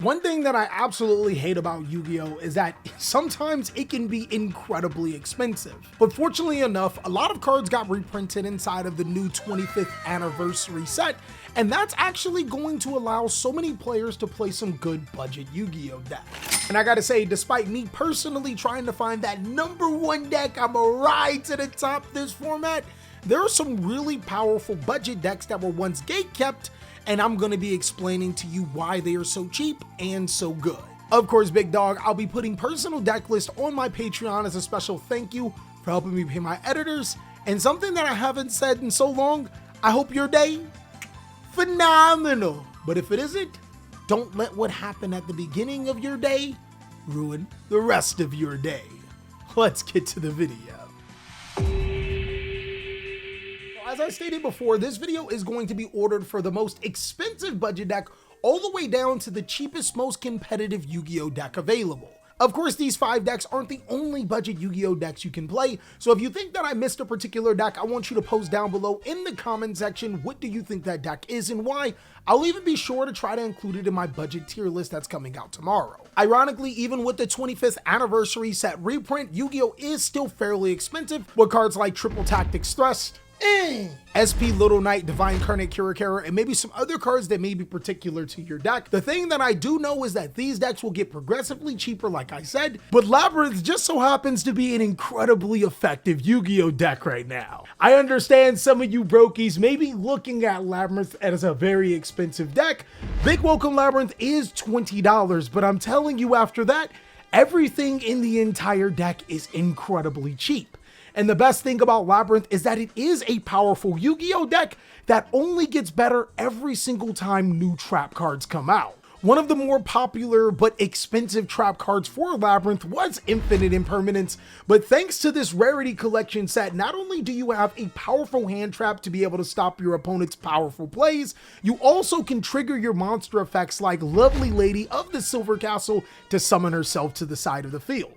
One thing that I absolutely hate about Yu-Gi-Oh! Is that sometimes it can be incredibly expensive. But fortunately enough, a lot of cards got reprinted inside of the new 25th anniversary set, and that's actually going to allow so many players to play some good budget Yu-Gi-Oh! Decks. And I gotta say, despite me personally trying to find that #1 deck, I'm a ride to the top this format, there are some really powerful budget decks that were once gatekept, and I'm going to be explaining to you why they are so cheap and so good. Of course, big dog, I'll be putting personal deck lists on my Patreon as a special thank you for helping me pay my editors. And something that I haven't said in so long, I hope your day phenomenal. But if it isn't, don't let what happened at the beginning of your day ruin the rest of your day. Let's get to the video. As I stated before, this video is going to be ordered for the most expensive budget deck all the way down to the cheapest, most competitive Yu-Gi-Oh! Deck available. Of course, these 5 decks aren't the only budget Yu-Gi-Oh! Decks you can play, so if you think that I missed a particular deck, I want you to post down below in the comment section what do you think that deck is and why. I'll even be sure to try to include it in my budget tier list that's coming out tomorrow. Ironically, even with the 25th anniversary set reprint, Yu-Gi-Oh! Is still fairly expensive, with cards like Triple Tactics Thrust, SP Little Knight, Divine Incarnate Kirakara, and maybe some other cards that may be particular to your deck. The thing that I do know is that these decks will get progressively cheaper, like I said, but Labyrinth just so happens to be an incredibly effective Yu-Gi-Oh! Deck right now. I understand some of you brokies may be looking at Labyrinth as a very expensive deck. Big Welcome Labyrinth is $20, but I'm telling you after that, everything in the entire deck is incredibly cheap. And the best thing about Labyrinth is that it is a powerful Yu-Gi-Oh! Deck that only gets better every single time new trap cards come out. One of the more popular but expensive trap cards for Labyrinth was Infinite Impermanence, but thanks to this rarity collection set, not only do you have a powerful hand trap to be able to stop your opponent's powerful plays, you also can trigger your monster effects like Lovely Lady of the Silver Castle to summon herself to the side of the field.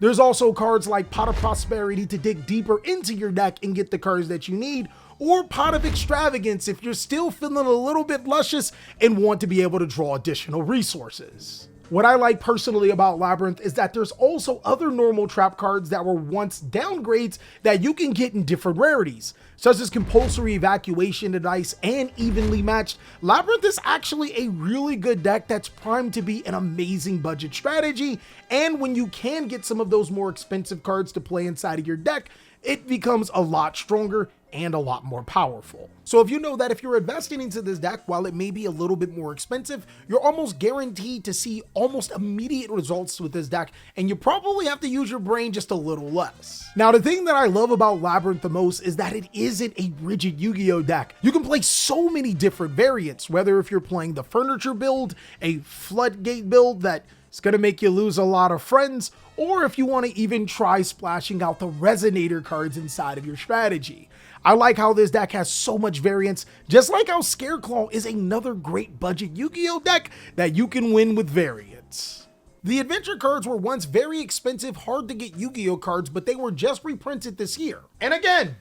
There's also cards like Pot of Prosperity to dig deeper into your deck and get the cards that you need, or Pot of Extravagance if you're still feeling a little bit luscious and want to be able to draw additional resources. What I like personally about Labyrinth is that there's also other normal trap cards that were once downgrades that you can get in different rarities, such as Compulsory Evacuation Device and Evenly Matched. Labyrinth is actually a really good deck that's primed to be an amazing budget strategy, and when you can get some of those more expensive cards to play inside of your deck, it becomes a lot stronger and a lot more powerful. So if you know that if you're investing into this deck, while it may be a little bit more expensive, you're almost guaranteed to see almost immediate results with this deck, and you probably have to use your brain just a little less. Now, the thing that I love about Labyrinth the most is that it isn't a rigid Yu-Gi-Oh! Deck. You can play so many different variants, whether if you're playing the furniture build, a floodgate build that it's gonna make you lose a lot of friends, or if you want to even try splashing out the resonator cards inside of your strategy. I like how this deck has so much variance, just like how Scareclaw is another great budget Yu-Gi-Oh! Deck that you can win with variance. The adventure cards were once very expensive, hard to get Yu-Gi-Oh! Cards, but they were just reprinted this year. And again,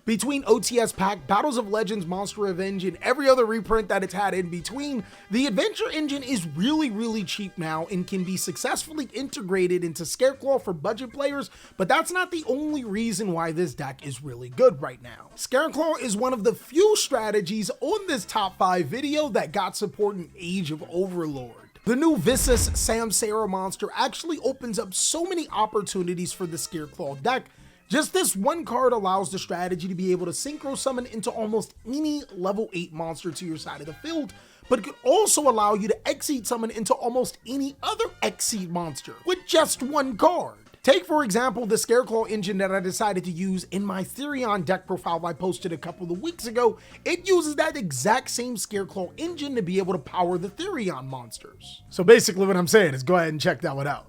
between OTS Pack, Battles of Legends, Monster Revenge, and every other reprint that it's had in between, the Adventure Engine is really cheap now and can be successfully integrated into Scareclaw for budget players, but that's not the only reason why this deck is really good right now. Scareclaw is one of the few strategies on this top 5 video that got support in Age of Overlord. The new Visas Samsara monster actually opens up so many opportunities for the Scareclaw deck. Just this one card allows the strategy to be able to synchro summon into almost any level 8 monster to your side of the field, but it could also allow you to Xyz summon into almost any other Xyz monster with just one card. Take for example the Scareclaw engine that I decided to use in my Therion deck profile I posted a couple of weeks ago. It uses that exact same Scareclaw engine to be able to power the Therion monsters. So basically what I'm saying is go ahead and check that one out.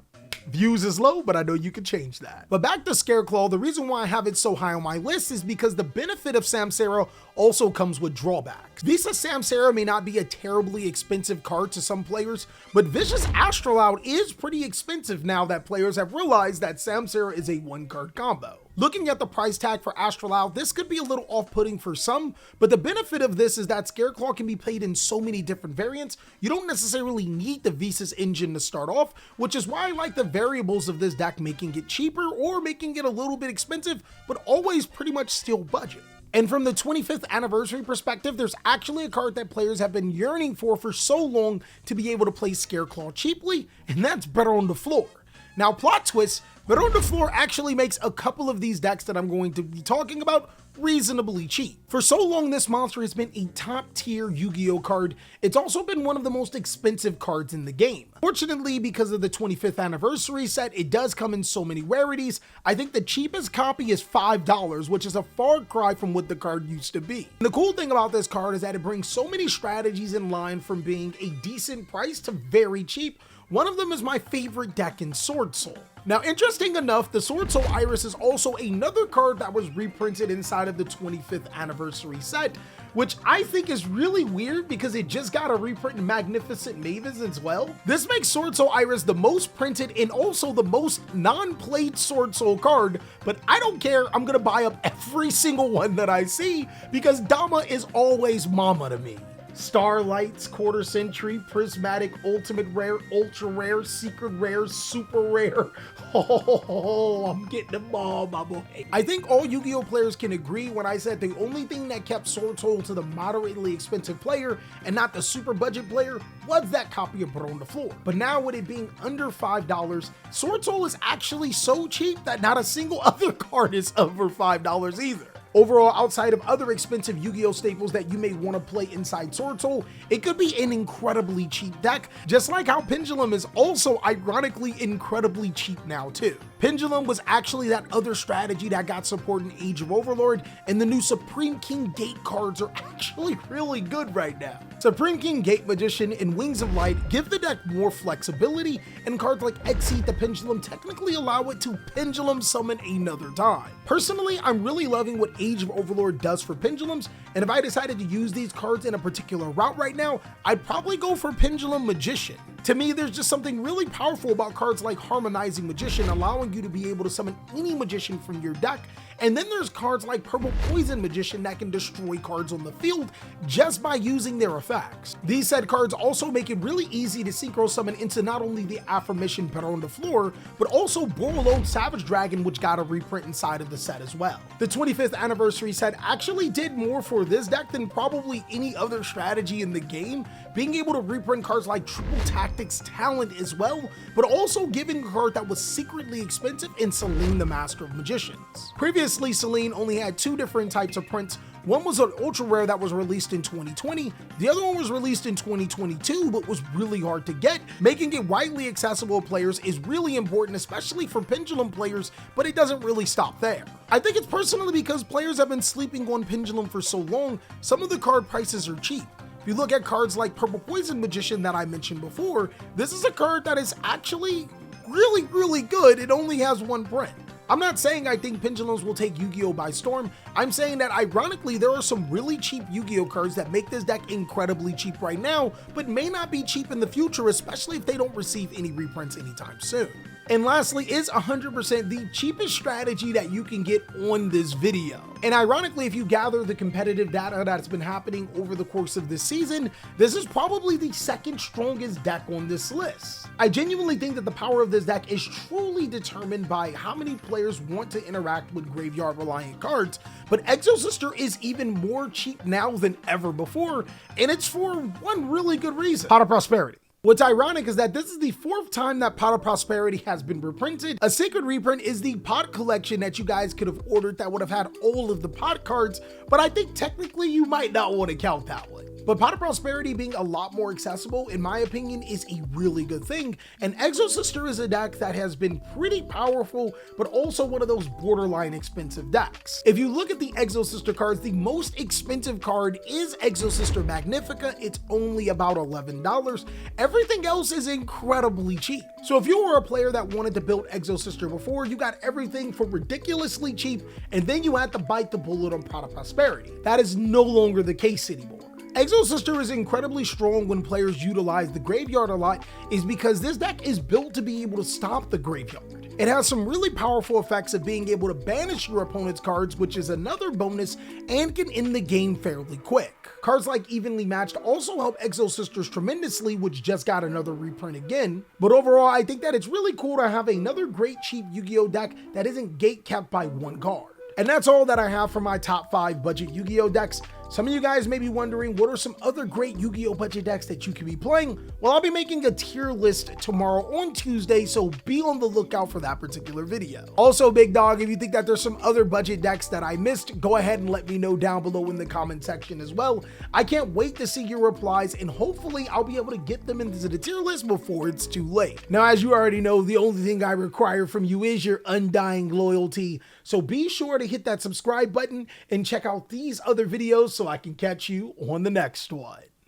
Views is low, but I know you can change that. But back to Scareclaw, the reason why I have it so high on my list is because the benefit of Samsara also comes with drawbacks. Visa Samsara may not be a terribly expensive card to some players, but Vicious Astrolabe is pretty expensive now that players have realized that Samsara is a one-card combo. Looking at the price tag for Astrolabe, this could be a little off-putting for some, but the benefit of this is that Scareclaw can be played in so many different variants, you don't necessarily need the Visas engine to start off, which is why I like the variables of this deck making it cheaper or making it a little bit expensive, but always pretty much still budget. And from the 25th anniversary perspective, there's actually a card that players have been yearning for so long to be able to play Scareclaw cheaply, and that's Better on the Floor. Now, plot twist, Better on the Floor actually makes a couple of these decks that I'm going to be talking about reasonably cheap. For so long, this monster has been a top tier Yu-Gi-Oh card. It's also been one of the most expensive cards in the game. Fortunately, because of the 25th anniversary set, it does come in so many rarities. I think the cheapest copy is $5, which is a far cry from what the card used to be. And the cool thing about this card is that it brings so many strategies in line from being a decent price to very cheap. One of them is my favorite deck in Sword Soul. Now, interesting enough, the Sword Soul Iris is also another card that was reprinted inside of the 25th anniversary set, which I think is really weird because it just got a reprint in Magnificent Mavens as well. This makes Sword Soul Iris the most printed and also the most non-played Sword Soul card, but I don't care, I'm gonna buy up every single one that I see because Dama is always mama to me. Starlights, Quarter Century, Prismatic, Ultimate Rare, Ultra Rare, Secret Rare, Super Rare. Oh, I'm getting them all, my boy. I think all Yu-Gi-Oh players can agree when I said the only thing that kept Sword Soul to the moderately expensive player and not the super budget player was that copy of Better on the Floor. But now with it being under $5, Sword Soul is actually so cheap that not a single other card is over $5 either. Overall, outside of other expensive Yu-Gi-Oh staples that you may want to play inside Sword Soul, it could be an incredibly cheap deck, just like how Pendulum is also ironically incredibly cheap now too. Pendulum was actually that other strategy that got support in Age of Overlord, and the new Supreme King Gate cards are actually really good right now. Supreme King Gate Magician and Wings of Light give the deck more flexibility, and cards like Exceed the Pendulum technically allow it to pendulum summon another time. Personally, I'm really loving what Age of Overlord does for pendulums, and if I decided to use these cards in a particular route right now, I'd probably go for Pendulum Magician. To me, there's just something really powerful about cards like Harmonizing Magician, allowing you to be able to summon any magician from your deck, and then there's cards like Purple Poison Magician that can destroy cards on the field just by using their effects. These said cards also make it really easy to synchro summon into not only the aforementioned Better on the Floor, but also Borrelone Savage Dragon, which got a reprint inside of the set as well. The 25th anniversary set actually did more for this deck than probably any other strategy in the game, being able to reprint cards like Triple Tactics Talent as well, but also giving a card that was secretly expensive in Selene the Master of Magicians. Previously, Selene only had two different types of prints. One was an ultra rare that was released in 2020, the other one was released in 2022 but was really hard to get. Making it widely accessible to players is really important, especially for Pendulum players, but it doesn't really stop there. I think it's personally because players have been sleeping on Pendulum for so long, some of the card prices are cheap. If you look at cards like Purple Poison Magician that I mentioned before, this is a card that is actually really good. It only has one print. I'm not saying I think Pendulums will take Yu-Gi-Oh by storm. I'm saying that ironically there are some really cheap Yu-Gi-Oh cards that make this deck incredibly cheap right now, but may not be cheap in the future, especially if they don't receive any reprints anytime soon. And lastly, is 100% the cheapest strategy that you can get on this video. And ironically, if you gather the competitive data that's been happening over the course of this season, this is probably the second strongest deck on this list. I genuinely think that the power of this deck is truly determined by how many players want to interact with graveyard reliant cards, but Exosister is even more cheap now than ever before, and it's for one really good reason: Pot of Prosperity. What's ironic is that this is the fourth time that Pot of Prosperity has been reprinted. A sacred reprint is the pot collection that you guys could have ordered that would have had all of the pot cards, but I think technically you might not want to count that one. But Pot of Prosperity being a lot more accessible, in my opinion, is a really good thing, and Exosister is a deck that has been pretty powerful, but also one of those borderline expensive decks. If you look at the Exosister cards, the most expensive card is Exosister Magnifica. It's only about $11. Everything else is incredibly cheap. So if you were a player that wanted to build Exosister before, you got everything for ridiculously cheap, and then you had to bite the bullet on Pot of Prosperity. That is no longer the case anymore. Exosister is incredibly strong when players utilize the graveyard a lot, is because this deck is built to be able to stop the graveyard. It has some really powerful effects of being able to banish your opponent's cards, which is another bonus, and can end the game fairly quick. Cards like Evenly Matched also help Exosisters tremendously, which just got another reprint again. But overall, I think that it's really cool to have another great cheap Yu-Gi-Oh deck that isn't gate-kept by one card. And that's all that I have for my top 5 budget Yu-Gi-Oh decks. Some of you guys may be wondering, what are some other great Yu-Gi-Oh budget decks that you could be playing? Well, I'll be making a tier list tomorrow on Tuesday, so be on the lookout for that particular video. Also, Big Dog, if you think that there's some other budget decks that I missed, go ahead and let me know down below in the comment section as well. I can't wait to see your replies, and hopefully I'll be able to get them into the tier list before it's too late. Now, as you already know, the only thing I require from you is your undying loyalty, so be sure to hit that subscribe button and check out these other videos so I can catch you on the next one.